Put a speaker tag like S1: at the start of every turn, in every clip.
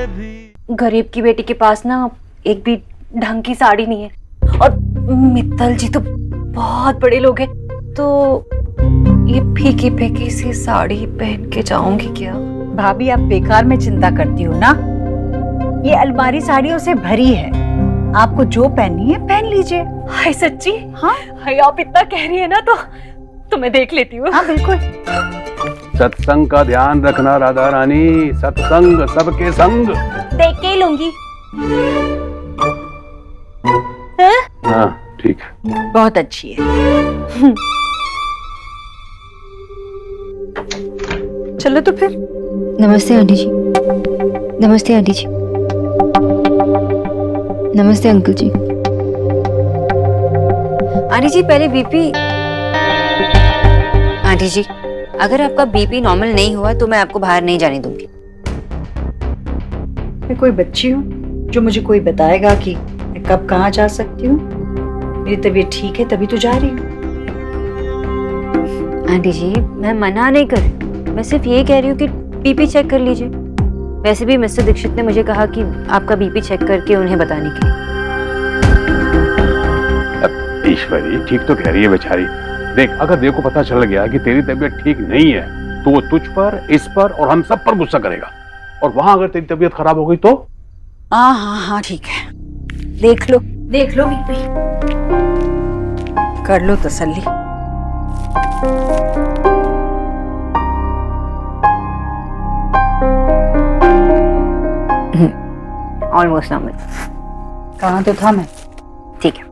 S1: गरीब की बेटी के पास ना एक भी ढंग की साड़ी नहीं है, और मित्तल जी तो बहुत बड़े लोग हैं, तो ये फीकी फीकी सी साड़ी पहन के जाऊंगी क्या?
S2: भाभी आप बेकार में चिंता करती हो ना, ये अलमारी साड़ियों से भरी है, आपको जो पहननी है पहन लीजिए।
S1: हाय सच्ची?
S2: हाँ
S1: हाय, आप इतना कह रही है ना तो मैं देख लेती हूँ।
S2: हाँ बिल्कुल।
S3: सत्संग का ध्यान रखना राधा रानी, सत्संग सबके संग।
S1: देख के ही लूंगी।
S3: हाँ ठीक है,
S2: बहुत अच्छी है। चलो तो फिर।
S4: नमस्ते आंटी जी। नमस्ते आंटी जी। नमस्ते अंकल जी।
S5: आंटी जी पहले बीपी। आंटी जी अगर आपका बीपी नॉर्मल नहीं हुआ तो मैं आपको बाहर नहीं जाने दूंगी।
S2: मैं कोई बच्ची हूँ जो मुझे कोई बताएगा कि मैं कब कहाँ जा सकती हूँ? मेरी तबीयत ठीक है तभी तो जा रही हूँ।
S5: आंटी जी मैं मना नहीं कर रही, मैं सिर्फ ये कह रही हूँ कि बीपी चेक कर लीजिए। वैसे भी मिस्टर दीक्षित ने मुझे कहा कि आपका बीपी चेक करके उन्हें बताने के लिए।
S3: ईश्वरी ठीक तो कह रही है बेचारी। देख, अगर देव को पता चल गया कि तेरी तबीयत ठीक नहीं है तो वो तुझ पर, इस पर और हम सब पर गुस्सा करेगा, और वहां अगर तेरी तबीयत खराब हो गई तो?
S2: हाँ ठीक है, देख लो बीपी, कर लो तसल्ली।
S5: Almost normal.
S2: कहाँ तो था मैं।
S5: ठीक है,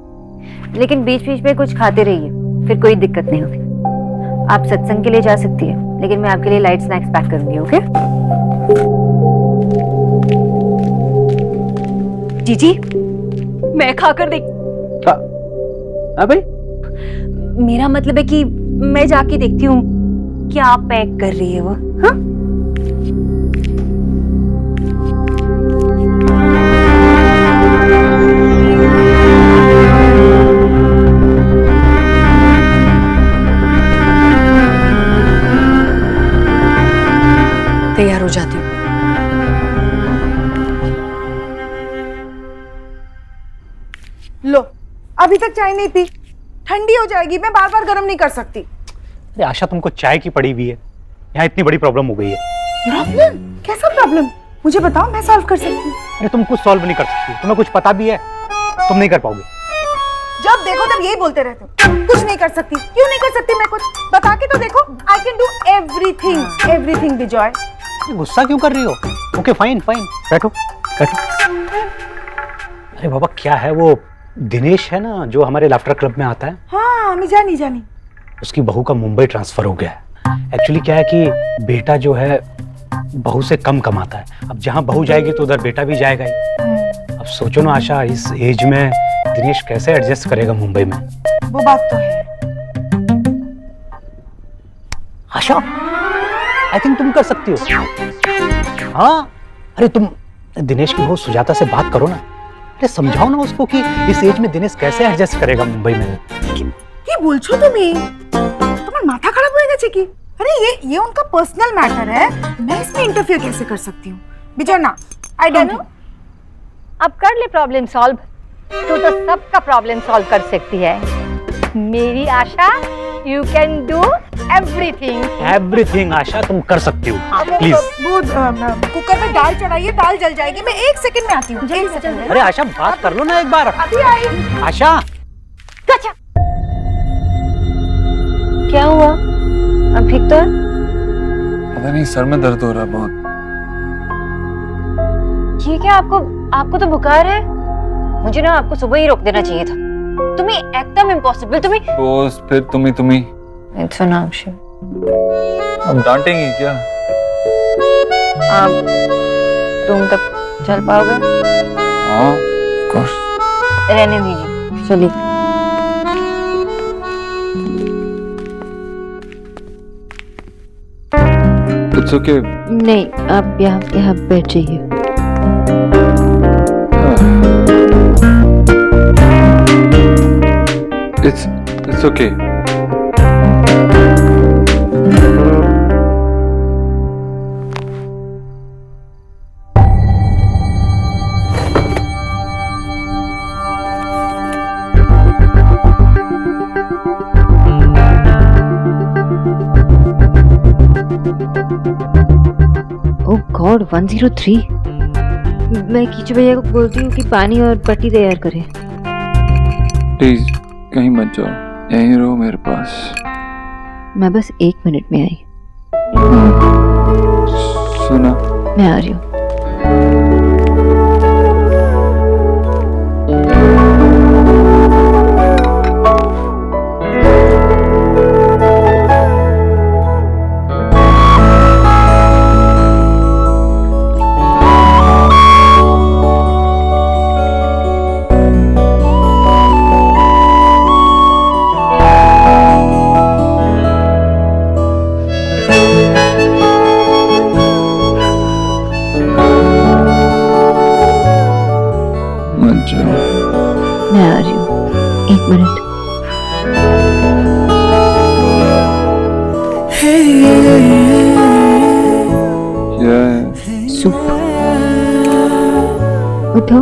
S5: लेकिन बीच बीच में कुछ खाते रहिए, फिर कोई दिक्कत नहीं होगी। आप सत्संग के लिए जा सकती है, लेकिन मैं आपके लिए लाइट स्नैक्स पैक करूंगी। ओके
S1: जीजी, मैं खाकर देख।
S3: हाँ भाई,
S1: मेरा मतलब है कि मैं जाके देखती हूँ क्या पैक कर रही है वो। हाँ
S2: तैयार हो जाती हूँ।
S6: लो, अभी तक चाय नहीं पी, ठंडी हो जाएगी, मैं बार बार गर्म नहीं कर सकती।
S7: अरे आशा तुमको चाय की पड़ी हुई है, यहाँ इतनी बड़ी प्रॉब्लम हो गई है।
S6: प्रॉब्लम? कैसा प्रॉब्लम? मुझे बताओ, मैं सॉल्व कर सकती हूँ।
S7: अरे तुम कुछ सॉल्व नहीं कर सकती, तुम्हें कुछ पता भी है, तुम नहीं कर पाओगे।
S6: जब देखो तब यही बोलते रहते हो, कुछ नहीं कर सकती। क्यों नहीं कर सकती मैं कुछ? बता के तो देखो। I can do everything, everything Vijay.
S7: गुस्सा क्यों कर रही हो? ओके फाइन फाइन, बैठो बैठो। अरे बाबा क्या है, वो दिनेश है ना जो हमारे लाफ्टर क्लब में आता है।
S6: हाँ मैं जानी।
S7: उसकी बहू का मुंबई ट्रांसफर हो गया है। एक्चुअली क्या है कि बेटा जो है बहू से कम कमाता है। अब जहाँ बहू जाएगी तो उधर बेटा भी जाएगा ही। अब सोचो ना आशा, इस एज में दिनेश कैसे एडजस्ट करेगा मुंबई में?
S6: वो बात तो है।
S7: आशा आई थिंक तुम कर सकती हो। हाँ अरे तुम दिनेश की बहू सुजाता से बात करो ना। अरे समझाओ ना उसको कि इस एज में दिनेश कैसे एडजस्ट करेगा मुंबई में।
S6: কি বলছো তুমি? তোমার মাথা খারাপ হয়ে গেছে কি? अरे ये उनका पर्सनल मैटर है, मैं इसमें इंटरफियर कैसे कर सकती हूँ? विजय ना, आई डोंट नो।
S8: अब कर ले प्रॉब्लम सॉल्व। तू तो सबका प्रॉब्लम सॉल्व कर सकती है मेरी Asha. You can do everything.
S7: Everything Asha तुम कर सकती हो, प्लीज।
S6: वो कुकर में दाल चढ़ाइए, दाल जल जाएगी। मैं 1 सेकंड में आती हूँ।
S7: अरे आशा बात कर लो ना एक बार।
S6: अभी आई।
S7: आशा
S1: क्या हुआ? अब ठीक तो है?
S9: पता नहीं, सर में दर्द हो रहा है बहुत।
S5: ये क्या, आपको तो बुखार है? मुझे ना आपको सुबह ही रोक देना चाहिए था। तुम्हें एकदम इम्पॉसिबल। तुम्हें
S9: दोस्त फिर तुम्ही
S5: इट्स एन ऑप्शन।
S9: अब डांटेंगी क्या?
S5: आप तुम तक चल पाओगे?
S9: हाँ ऑफ कोर्स।
S5: रहने दीजिए, चलिए।
S9: It's okay.
S4: नहीं, आप यहाँ बैठ जाइए।
S9: It's okay.
S4: Oh God 103। मैं कीचू भैया को बोलती हूँ कि पानी और पट्टी तैयार करें।
S9: प्लीज कहीं मत जाओ, यहीं रहो मेरे पास।
S4: मैं बस 1 मिनट में आई।
S9: सुना?
S4: मैं आ रही हूँ।
S9: मत जाओ।
S4: मैं आ रही हूँ, 1 मिनट।
S9: क्या है?
S4: सूप। उठो।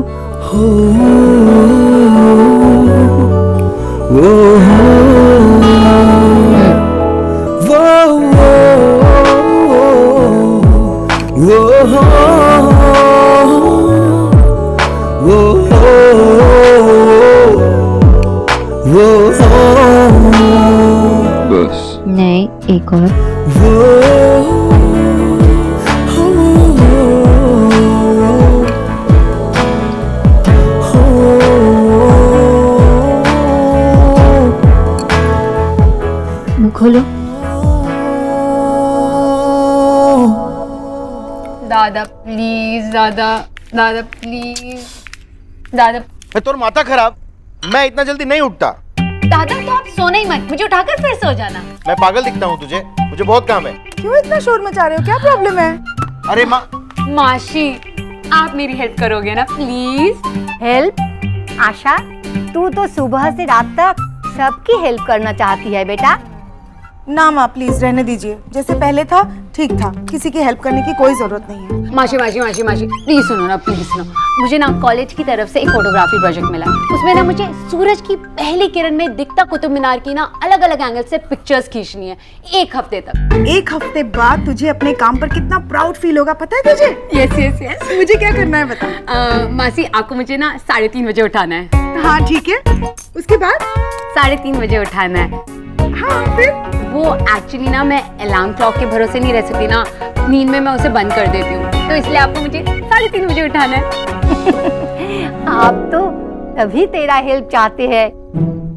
S9: बस।
S4: नहीं, एक और। मुंह खोलो।
S10: दादा प्लीज, दादा दादा प्लीज, दादा।
S11: मैं तोर माथा खराब, मैं इतना जल्दी नहीं उठता।
S10: दादा तो आप सोना ही मत, मुझे उठाकर फिर सो जाना।
S11: मैं पागल दिखता हूँ तुझे? मुझे बहुत काम है।
S6: क्यों इतना शोर मचा रहे हो? क्या प्रॉब्लम है?
S11: अरे माँ।
S10: माशी, आप मेरी हेल्प करोगे ना प्लीज?
S8: हेल्प? आशा, तू तो सुबह से रात तक सबकी हेल्प करना चाहती है बेटा।
S6: ना माँ प्लीज रहने दीजिए, जैसे पहले था ठीक था, किसी की हेल्प करने की कोई जरूरत नहीं है।
S10: माशी माशी माशी माशी प्लीज सुनो ना, प्लीज सुनो। मुझे ना कॉलेज की तरफ से एक फोटोग्राफी प्रोजेक्ट मिला है। उसमें ना मुझे सूरज की पहली किरण में दिखता कुतुब मीनार की ना अलग अलग एंगल से पिक्चर्स खींचनी है 1 हफ्ते तक।
S6: 1 हफ्ते बाद तुझे अपने काम पर कितना प्राउड फील होगा पता है तुझे?
S10: Yes yes yes.
S6: मुझे क्या करना है बता।
S10: मासी, आपको मुझे ना 3:30 बजे उठाना है।
S6: हाँ ठीक है, उसके बाद
S10: 3:30 बजे उठाना है।
S6: हाँ फिर?
S10: वो एक्चुअली ना मैं अलार्म क्लॉक के भरोसे नहीं रह सकती ना, नींद में मैं उसे बंद कर देती हूँ, तो इसलिए आपको मुझे 3:30 बजे उठाना है।
S8: आप तो तभी तेरा हेल्प चाहते हैं।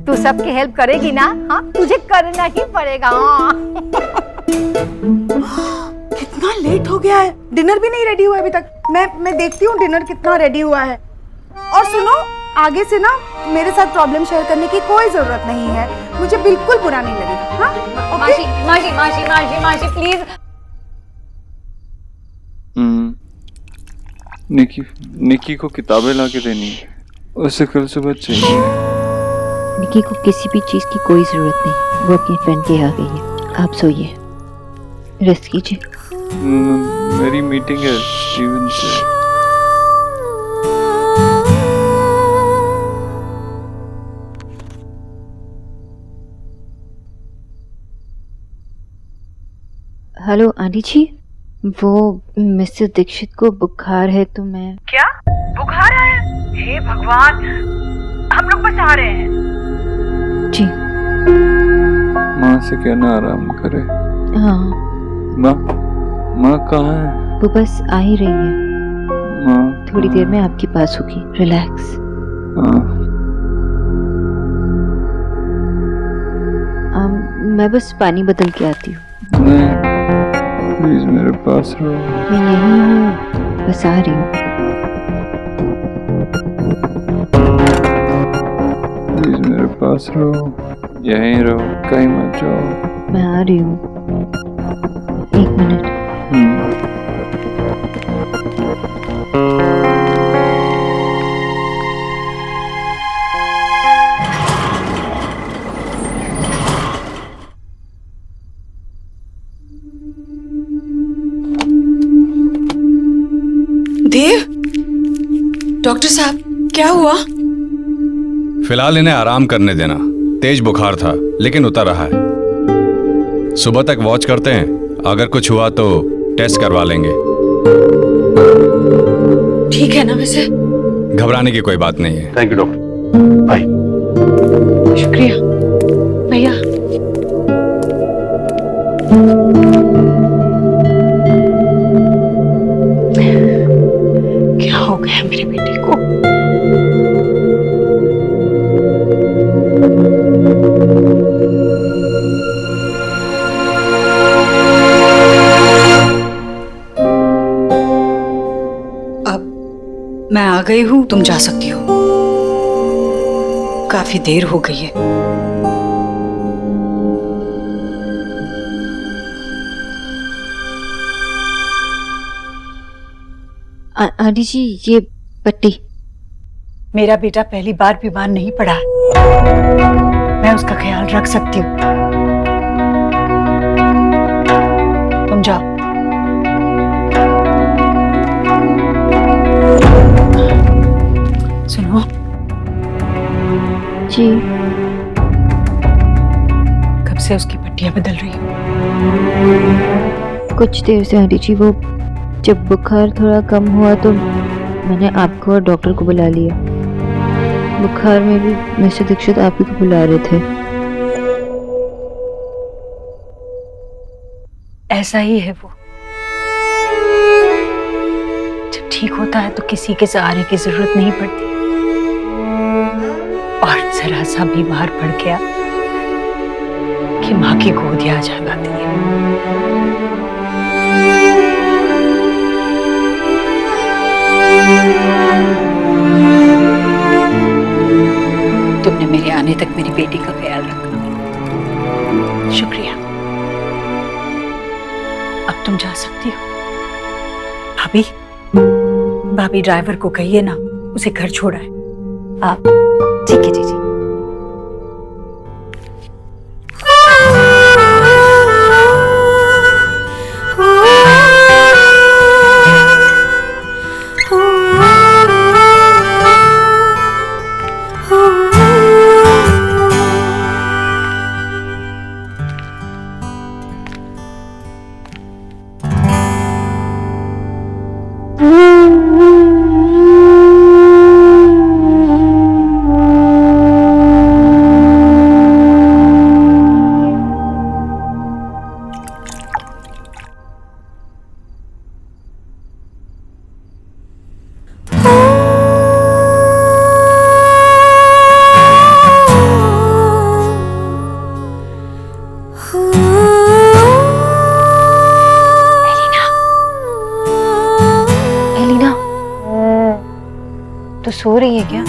S8: तू सबकी हेल्प करेगी ना? हाँ, तुझे करना ही पड़ेगा। हाँ।
S6: कितना लेट हो गया है, डिनर भी नहीं रेडी हुआ है अभी तक। मैं देखती हूँ डिनर कितना रेडी हुआ है। और सुनो, आगे से ना मेरे साथ प्रॉब्लम शेयर करने की कोई जरूरत नहीं है, मुझे बिल्कुल बुरा नहीं लगेगा। हाँ ओके?
S10: माशी माशी माशी माशी माशी प्लीज।
S9: निकी को किताबें लाके देनी है, उसे कल सुबह चाहिए।
S4: निकी को किसी भी चीज की कोई जरूरत नहीं, वो अपनी फ्रेंड के यहाँ गई है। आप सोइए, रेस्ट कीजिए।
S9: मेरी मीटिंग है स्टीवन से।
S4: हेलो आंटी जी, वो मिस्टर दीक्षित को बुखार है तो मैं।
S2: क्या बुखार आया? हे भगवान, हम लोग बस आ रहे हैं।
S4: जी
S9: माँ से कहना आराम करे।
S4: हाँ।
S9: माँ कहाँ है?
S4: वो बस आ ही रही है।
S9: माँ
S4: थोड़ी देर में आपके पास होगी, रिलैक्स। मैं बस पानी बदल के आती हूँ।
S9: नहीं, प्लीज मेरे पास रहो।
S4: मैं यहीं हूँ, बस आ रही हूँ।
S9: प्लीज मेरे पास रहो, यहीं रहो, कहीं मत जाओ।
S4: मैं आ रही हूँ, 1 मिनट।
S12: देव, डॉक्टर साहब क्या हुआ?
S13: फिलहाल इन्हें आराम करने देना। तेज बुखार था लेकिन उतर रहा है। सुबह तक वॉच करते हैं, अगर कुछ हुआ तो टेस्ट करवा लेंगे।
S12: ठीक है ना वैसे?
S13: घबराने की कोई बात नहीं है।
S3: Thank you doctor. बाय।
S12: शुक्रिया भैया। क्या हो गया मेरे बेटे को? मैं आ गई हूँ, तुम जा सकती हो। काफी देर हो गई है।
S4: आंटी जी ये पट्टी।
S2: मेरा बेटा पहली बार बीमार नहीं पड़ा, मैं उसका ख्याल रख सकती हूँ। तुम जाओ। सुनो
S4: जी,
S2: कब से उसकी पट्टियां बदल रही हो?
S4: कुछ देर से आंटी जी। वो जब बुखार थोड़ा कम हुआ तो मैंने आपको और डॉक्टर को बुला लिया। बुखार में भी मिस्टर दीक्षित आप ही को बुला रहे थे।
S2: ऐसा ही है वो, जब ठीक होता है तो किसी के सहारे की जरूरत नहीं पड़ती, और जरा सा बीमार पड़ गया कि माँ की गोद आ जाती है। तुमने मेरे आने तक मेरी बेटी का ख्याल रखा, शुक्रिया। अब तुम जा सकती हो। भाभी, भाभी ड्राइवर को कहिए ना उसे घर छोड़ा है। आप
S1: ठीक है जीजी। तो सो रही है क्या?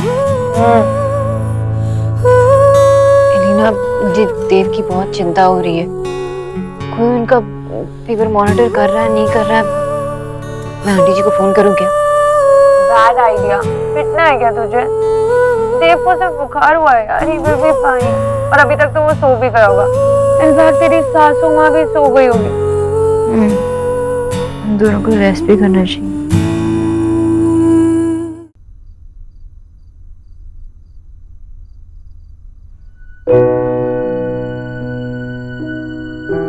S1: एलिना, मुझे देव की बहुत चिंता हो रही है। कोई उनका फीवर मॉनिटर कर रहा है, नहीं कर रहा है? मैं आंटी जी को फोन करूं क्या?
S14: Bad idea. पिटना है क्या तुझे? देव को सिर्फ बुखार हुआ है यार, ही विल बी फाइन। और अभी तक तो वो सो भी गया होगा। इनफैक्ट तेरी सासू माँ भी सो गई होगी।
S4: हम दोनों को रेस्ट भी करना चाहिए।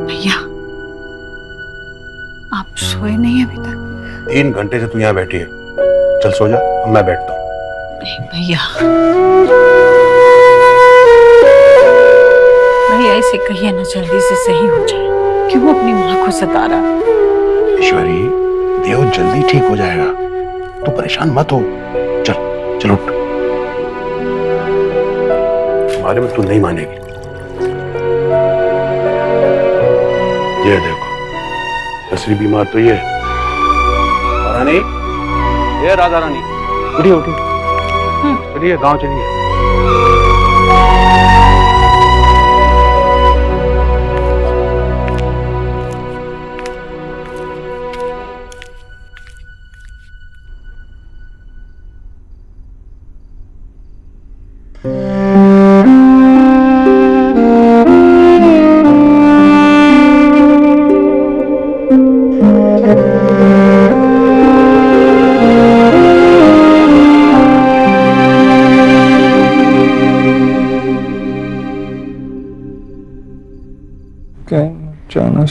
S2: भैया, आप सोए नहीं अभी तक?
S3: 3 घंटे से तू यहाँ बैठी है। चल सो जा, अब मैं बैठता हूँ।
S2: नहीं भैया, भैया इसे कहिए ना जल्दी से सही हो जाए। क्यों अपनी माँ को सता रहा?
S3: ईश्वरी, देव जल्दी ठीक हो जाएगा, तू परेशान मत हो। चल चल उठ। तुम्हारे में तू नहीं मानेगी। ये देखो, असली बीमार तो ये है। रानी, ये राधा रानी, उठिए उठिए, चलिए गांव चलिए।
S9: कहीं जाना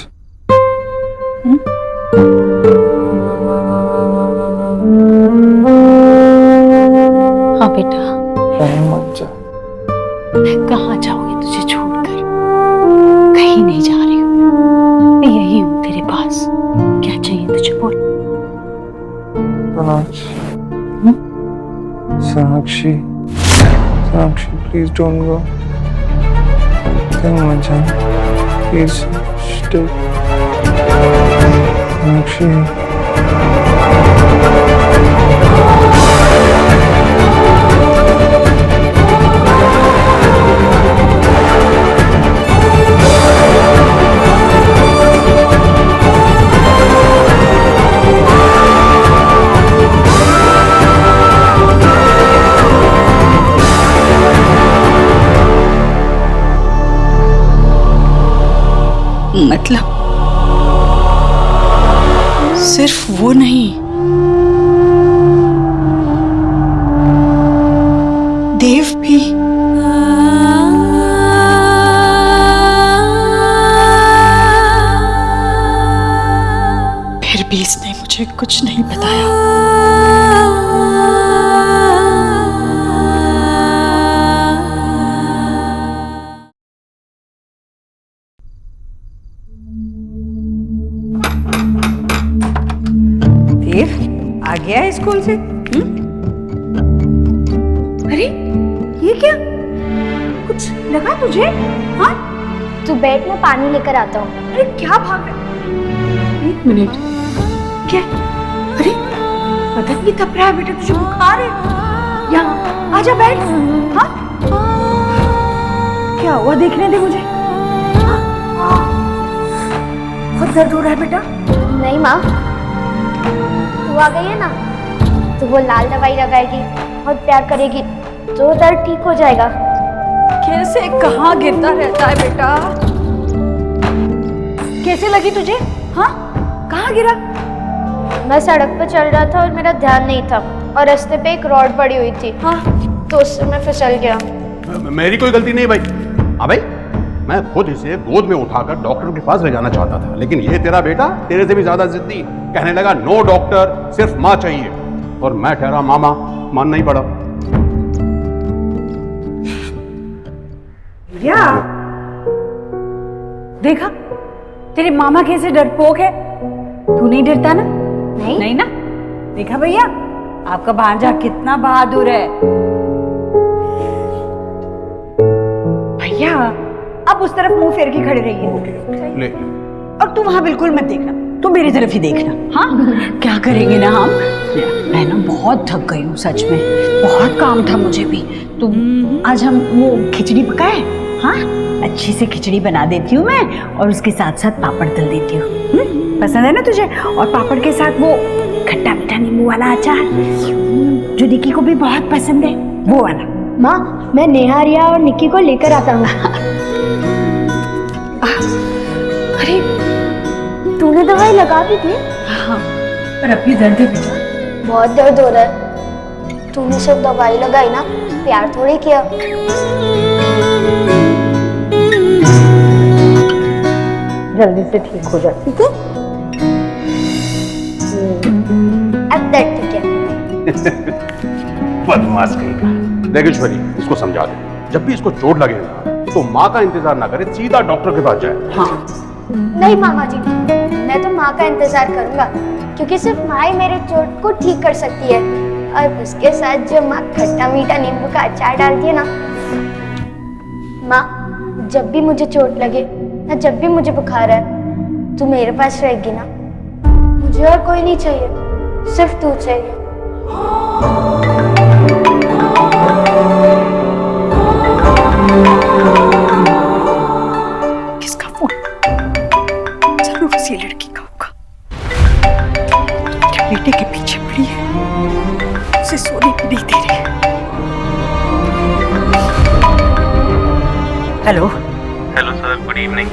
S10: बेटा,
S9: कहीं मत जा।
S10: मैं कहाँ जाऊंगी तुझे छोड़कर? कहीं नहीं जा रही हूँ मैं यही हूँ तेरे पास। क्या चाहिए तुझे बोल।
S9: Sonakshi, Sonakshi please don't go, कहीं मत जा, प्लीज स्टे। सोनाक्षी
S12: मतलब सिर्फ वो नहीं, देव भी। फिर भी इसने मुझे कुछ नहीं बताया।
S2: आ गया है स्कूल से? अरे ये क्या, कुछ लगा तुझे? हाँ
S15: तू बैठ, मैं पानी लेकर आता हूँ।
S2: अरे क्या भाग रहा? एक मिनट, क्या? अरे बदन भी तप रहा है बेटा, तुझे बुखार है? यहाँ आजा बैठ। हाँ क्या हुआ, देखने दे मुझे। बहुत दर्द हो रहा है बेटा?
S15: नहीं माँ, तू आ गई है ना, तो वो लाल दवाई लगाएगी, बहुत प्यार करेगी, तो दर्द ठीक हो जाएगा।
S2: कैसे, कहाँ गिरता रहता है बेटा? कैसे लगी तुझे? हाँ कहाँ गिरा?
S15: मैं सड़क पर चल रहा था और मेरा ध्यान नहीं था, और रास्ते पे एक रॉड पड़ी हुई थी। हाँ तो उससे मैं फिसल गया।
S3: मेरी कोई गलती नहीं भाई। हाँ भाई, मैं खुद इसे गोद में उठाकर डॉक्टर के पास ले जाना चाहता था, लेकिन ये तेरा बेटा तेरे से भी ज्यादा जिद्दी, कहने लगा नो डॉक्टर, सिर्फ माँ चाहिए। और मैं ठहरा मामा, मान नहीं पड़ा।
S2: क्या देखा, तेरे मामा कैसे डरपोक है। तू नहीं डरता ना? नहीं ना? देखा भैया, आपका भांजा कितना बहादुर है। भैया अब उस तरफ मुंह फेर के खड़े रहिए।
S3: ले।
S2: और तू वहां बिल्कुल मत देखना, तू मेरी तरफ ही देखना। हाँ क्या करेंगे ना हम। मैं ना बहुत थक गई हूँ सच में, बहुत काम था मुझे भी। तो आज हम वो खिचड़ी पकाए। हाँ अच्छी से खिचड़ी बना देती हूँ मैं, और उसके साथ साथ पापड़ तल देती हूँ। पसंद है ना तुझे? और पापड़ के साथ वो खट्टा मीठा नींबू वाला अचार, जो निक्की को भी बहुत पसंद है, वो वाला।
S15: माँ मैं नेहा, रिया और निक्की को लेकर आता हूँ।
S2: अरे
S15: तूने दवाई लगा दी थी?
S2: हाँ पर अभी दर्द है बेटा।
S15: बहुत दर्द हो रहा है। तूने सिर्फ दवाई लगाई ना, प्यार थोड़ी किया।
S2: जल्दी से ठीक हो जा, ठीक है?
S15: अब दर्द ठीक है।
S3: बदमाश कहीं का। देख ईश्वरी, इसको समझा दे, जब भी इसको चोट लगे ना तो माँ का इंतजार ना करे, सीधा डॉक्टर के पास जाए। हाँ
S15: नहीं मामा जी, मैं तो माँ का इंतजार करूंगा, क्योंकि सिर्फ माँ ही मेरे चोट को ठीक कर सकती है। और उसके साथ जो माँ खट्टा मीठा नींबू का अचार डालती है ना, माँ जब भी मुझे चोट लगे या जब भी मुझे बुखार है, तू मेरे पास रहेगी ना। मुझे और कोई नहीं चाहिए, सिर्फ तू चाहिए।
S12: किसका फोन? जरूर उसी लड़की का होगा। मेरे बेटे के पीछे पड़ी है, उसे सोने भी नहीं दे रही है।
S2: Hello
S16: hello sir, good evening.